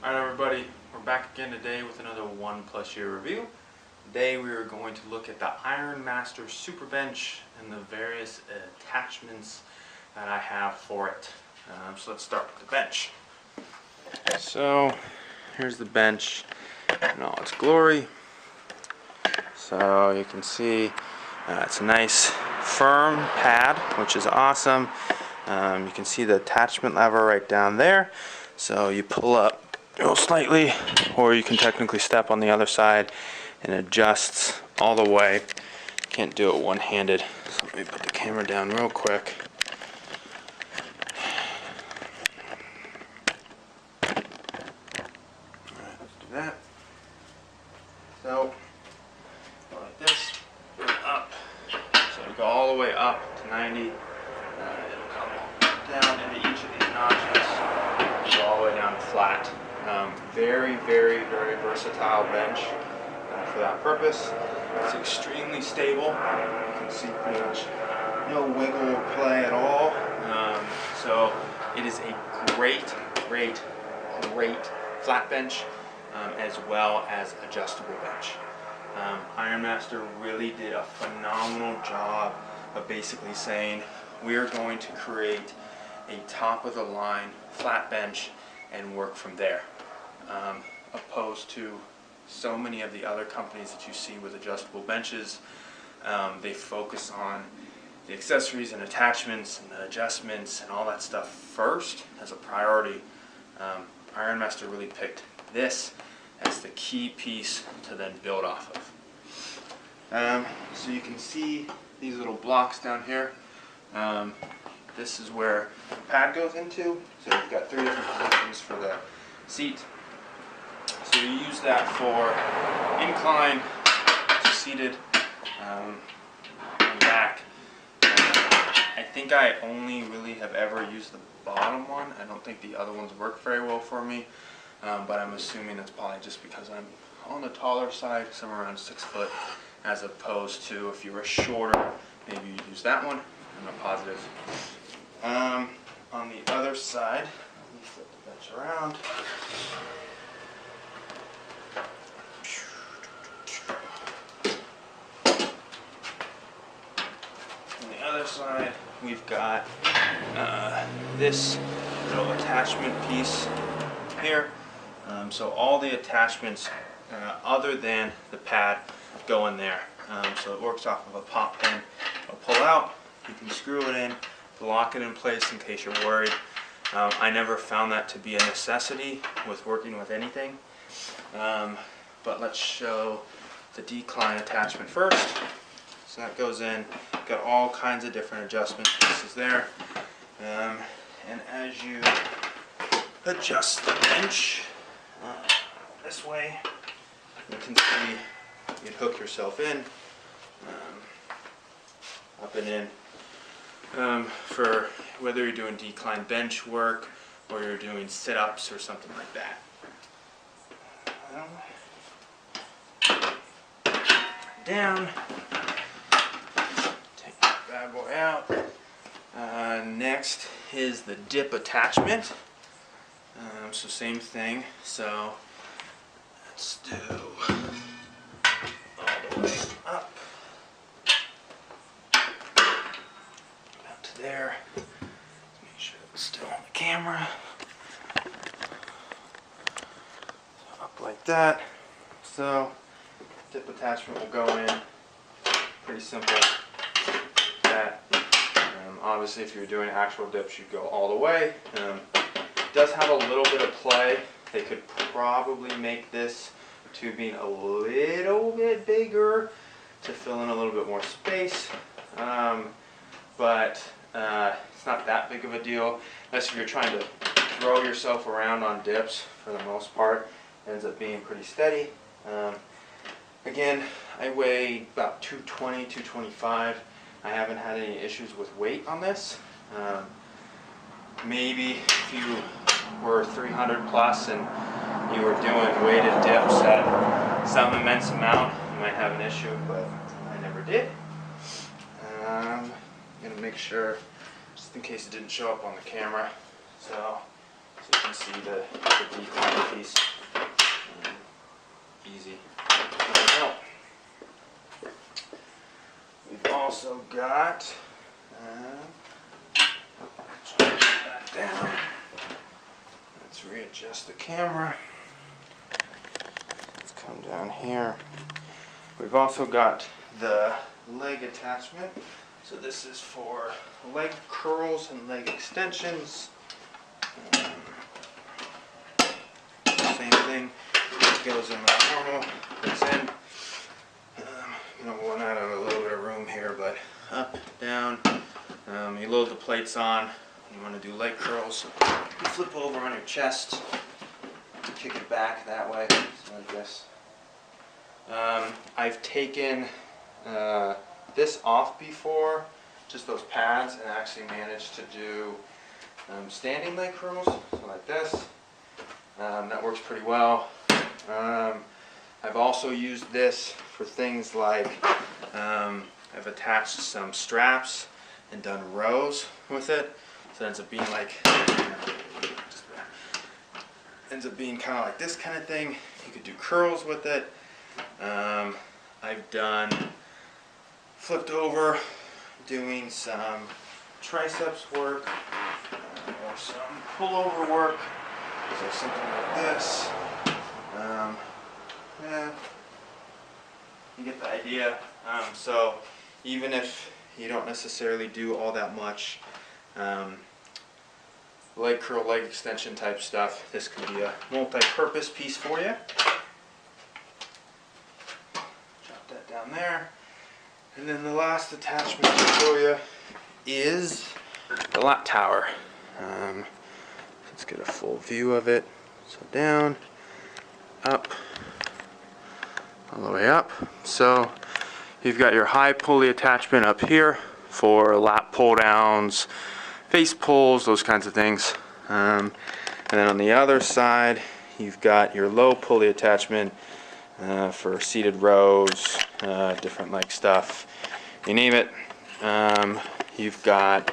Alright everybody, we're back again today with another 1+ year review. Today we are going to look at the Ironmaster Super Bench and the various attachments that I have for it. So let's start with the bench. So here's the bench in all its glory. So you can see it's a nice firm pad, which is awesome. You can see the attachment lever right down there. So you pull up slightly, or you can technically step on the other side and adjusts all the way. Can't do it one-handed. So let me put the camera down real quick. Alright, let's do that. So go like this, bring it up. So it'll go all the way up to 90. It'll come down into each of these notches, go all the way down to flat. Very versatile bench for that purpose. It's extremely stable. You can see pretty much no wiggle or play at all. So it is a great flat bench as well as adjustable bench. Ironmaster really did a phenomenal job of basically saying we're going to create a top-of-the-line flat bench and work from there, opposed to so many of the other companies that you see with adjustable benches. They focus on the accessories and attachments and the adjustments and all that stuff first as a priority. Ironmaster really picked this as the key piece to then build off of. So you can see these little blocks down here. This is where the pad goes into. So you've got 3 different positions for the seat. So you use that for incline, to seated, and back. I think I only really have ever used the bottom one. I don't think the other ones work very well for me, but I'm assuming that's probably just because I'm on the taller side, somewhere around 6 foot, as opposed to if you were shorter, maybe you'd use that one. I'm not positive. On the other side, let me flip the bench around. On the other side, we've got this little attachment piece here. So all the attachments other than the pad go in there. So it works off of a pop pin. It'll pull out, you can screw it in, lock it in place in case you're worried. I never found that to be a necessity with working with anything. But let's show the decline attachment first. So that goes in, got all kinds of different adjustment pieces there. And as you adjust the bench this way, you can see you'd hook yourself in, up and in. For whether you're doing decline bench work or you're doing sit-ups or something like that. Down. Take that bad boy out. Next is the dip attachment. So same thing. So let's do all the way up. There. Make sure it's still on the camera. So up like that. So dip attachment will go in. Pretty simple. That. Obviously, if you're doing actual dips, you'd go all the way. It does have a little bit of play. They could probably make this tubing a little bit bigger to fill in a little bit more space. But it's not that big of a deal, unless if you're trying to throw yourself around on dips. For the most part, it ends up being pretty steady. Again, I weigh about 220, 225. I haven't had any issues with weight on this. Maybe if you were 300 plus and you were doing weighted dips at some immense amount, you might have an issue, but I never did. I'm going to make sure, just in case it didn't show up on the camera. So you can see the decline piece. Easy. Now, we've also got, let's put that down. Let's readjust the camera. Let's come down here. We've also got the leg attachment. So this is for leg curls and leg extensions. Same thing. It goes in the normal. It's in. We'll add a little bit of room here, but up, down. You load the plates on. You want to do leg curls. You flip over on your chest. Kick it back that way, so like this. I've taken this off before, just those pads, and actually managed to do standing leg curls, so like this. That works pretty well. I've also used this for things like I've attached some straps and done rows with it, so it ends up being like kind of like this kind of thing. You could do curls with it. I've done flipped over, doing some triceps work or some pullover work. So something like this. Yeah, you get the idea. So even if you don't necessarily do all that much leg curl, leg extension type stuff, this could be a multi-purpose piece for you. Drop that down there. And then the last attachment to show you is the lat tower. Let's get a full view of it. So down, up, all the way up. So you've got your high pulley attachment up here for lat pull downs, face pulls, those kinds of things. And then on the other side, you've got your low pulley attachment for seated rows, different leg stuff, you name it. You've got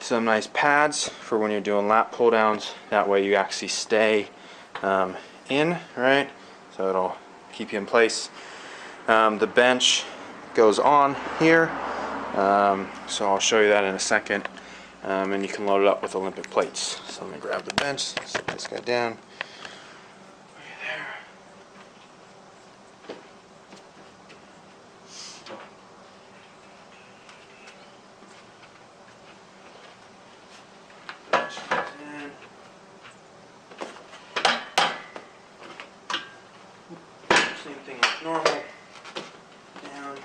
some nice pads for when you're doing lat pull downs. That way you actually stay in, right? So it'll keep you in place. The bench goes on here, so I'll show you that in a second. And you can load it up with Olympic plates. So let me grab the bench, set this guy down. Same thing like normal. Down.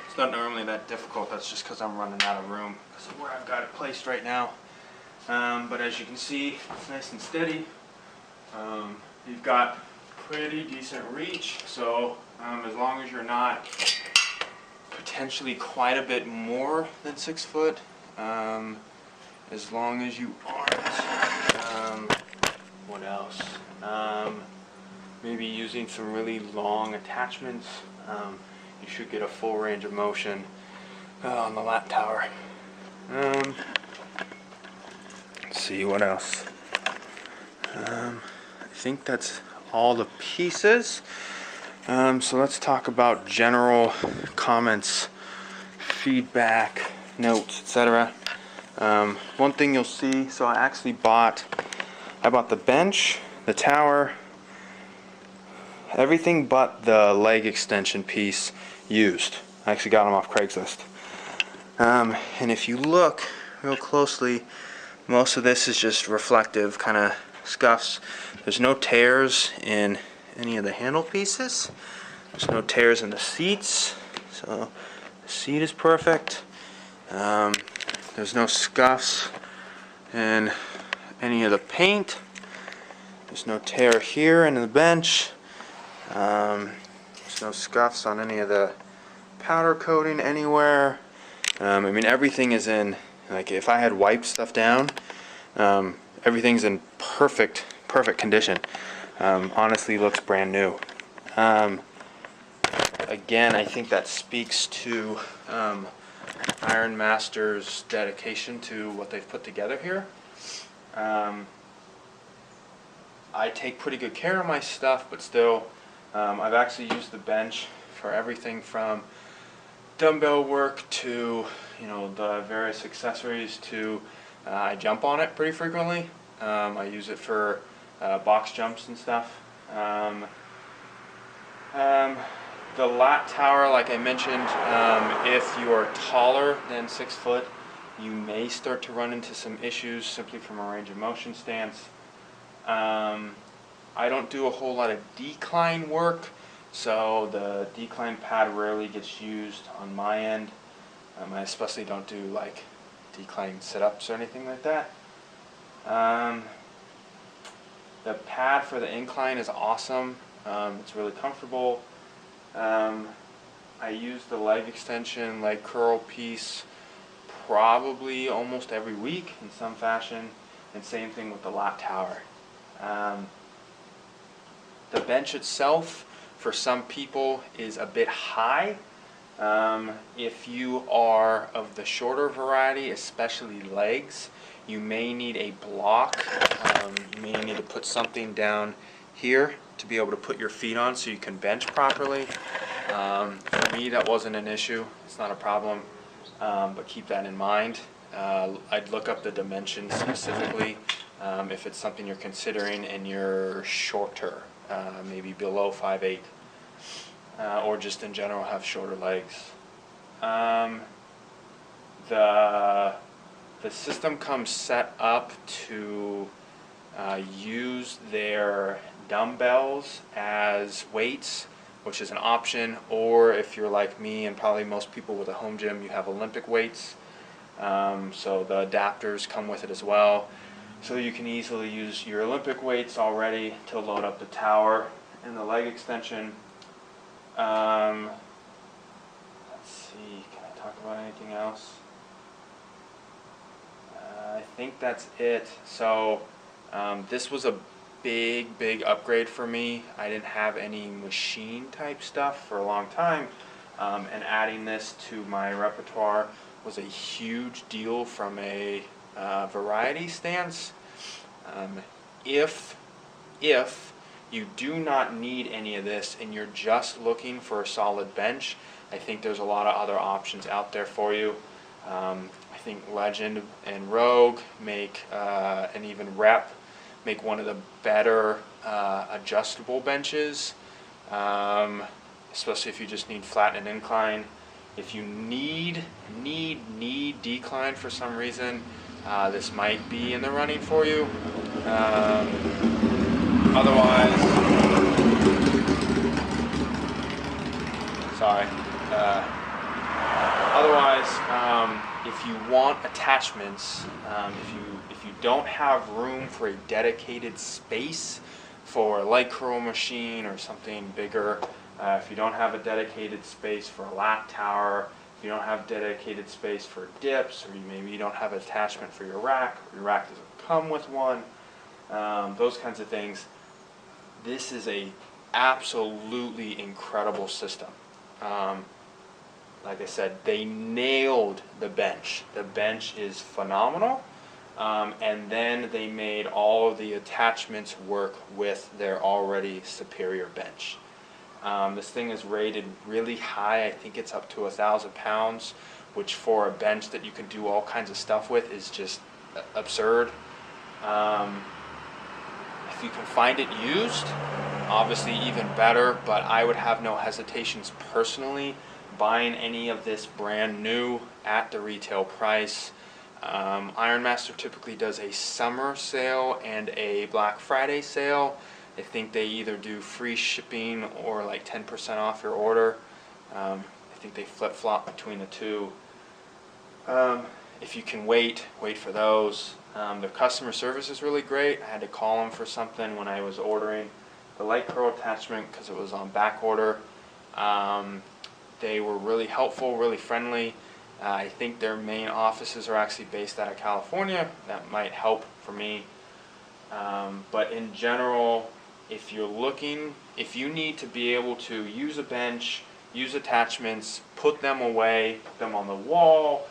It's not normally that difficult, that's just because I'm running out of room because of where I've got it placed right now. But as you can see, it's nice and steady. You've got pretty decent reach, so as long as you're not potentially quite a bit more than 6 foot, as long as you aren't, what else? Maybe using some really long attachments, you should get a full range of motion on the lat tower. Let's see what else. I think that's all the pieces. So let's talk about general comments, feedback, notes, etc. One thing you'll see, so I bought the bench, the tower, everything but the leg extension piece used. I actually got them off Craigslist. And if you look real closely, most of this is just reflective kind of scuffs. There's no tears in any of the handle pieces. There's no tears in the seats, so the seat is perfect. There's no scuffs in any of the paint. There's no tear here in the bench. There's no scuffs on any of the powder coating anywhere. I mean, everything is in, like if I had wiped stuff down, everything's in perfect condition. Honestly, looks brand new. Again, I think that speaks to Ironmaster's dedication to what they've put together here. I take pretty good care of my stuff, but still, I've actually used the bench for everything from dumbbell work to, the various accessories to, I jump on it pretty frequently. I use it for box jumps and stuff. The lat tower, like I mentioned, if you are taller than 6 foot, you may start to run into some issues simply from a range of motion stance. I don't do a whole lot of decline work, so the decline pad rarely gets used on my end. I especially don't do like decline sit-ups or anything like that. The pad for the incline is awesome. It's really comfortable. I use the leg extension, leg curl piece probably almost every week in some fashion, and same thing with the lat tower. The bench itself, for some people, is a bit high. If you are of the shorter variety, especially legs, you may need a block. You may need to put something down here to be able to put your feet on so you can bench properly. For me, that wasn't an issue. It's not a problem, but keep that in mind. I'd look up the dimensions specifically if it's something you're considering and you're shorter, maybe below 5'8", or just in general have shorter legs. The system comes set up to use their dumbbells as weights, which is an option, or if you're like me and probably most people with a home gym, you have Olympic weights. So the adapters come with it as well. So you can easily use your Olympic weights already to load up the tower and the leg extension. Let's see, can I talk about anything else? I think that's it. So this was a big upgrade for me. I didn't have any machine type stuff for a long time, and adding this to my repertoire was a huge deal from a variety stance. If you do not need any of this and you're just looking for a solid bench, I think there's a lot of other options out there for you. I think Legend and Rogue make, and even Rep make one of the better adjustable benches, especially if you just need flat and incline. If you need decline for some reason, this might be in the running for you. Otherwise, if you want attachments, if you don't have room for a dedicated space for a leg curl machine or something bigger, if you don't have a dedicated space for a lat tower, if you don't have dedicated space for dips, or maybe you don't have an attachment for your rack, or your rack doesn't come with one, those kinds of things, this is a absolutely incredible system. Like I said, they nailed the bench. The bench is phenomenal. And then they made all of the attachments work with their already superior bench. This thing is rated really high. I think it's up to 1,000 pounds, which for a bench that you can do all kinds of stuff with is just absurd. If you can find it used, obviously even better, but I would have no hesitations personally buying any of this brand new at the retail price. Ironmaster typically does a summer sale and a Black Friday sale. I think they either do free shipping or like 10% off your order. I think they flip-flop between the two. If you can wait for those. The customer service is really great. I had to call them for something when I was ordering the leg curl attachment because it was on back order. They were really helpful, really friendly. I think their main offices are actually based out of California. That might help for me. But in general, if you need to be able to use a bench use attachments, put them away, put them on the wall,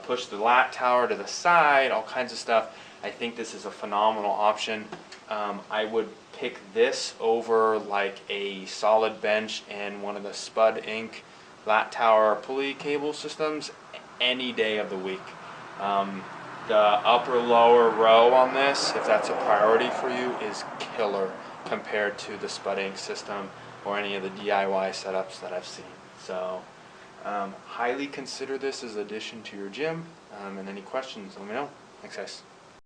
push the lat tower to the side, all kinds of stuff. I think this is a phenomenal option. I would pick this over like a solid bench and one of the Spud Inc. lat tower pulley cable systems any day of the week. The upper lower row on this, if that's a priority for you, is killer compared to the Spud Inc. system or any of the DIY setups that I've seen. So highly consider this as an addition to your gym, and any questions, let me know. Thanks guys.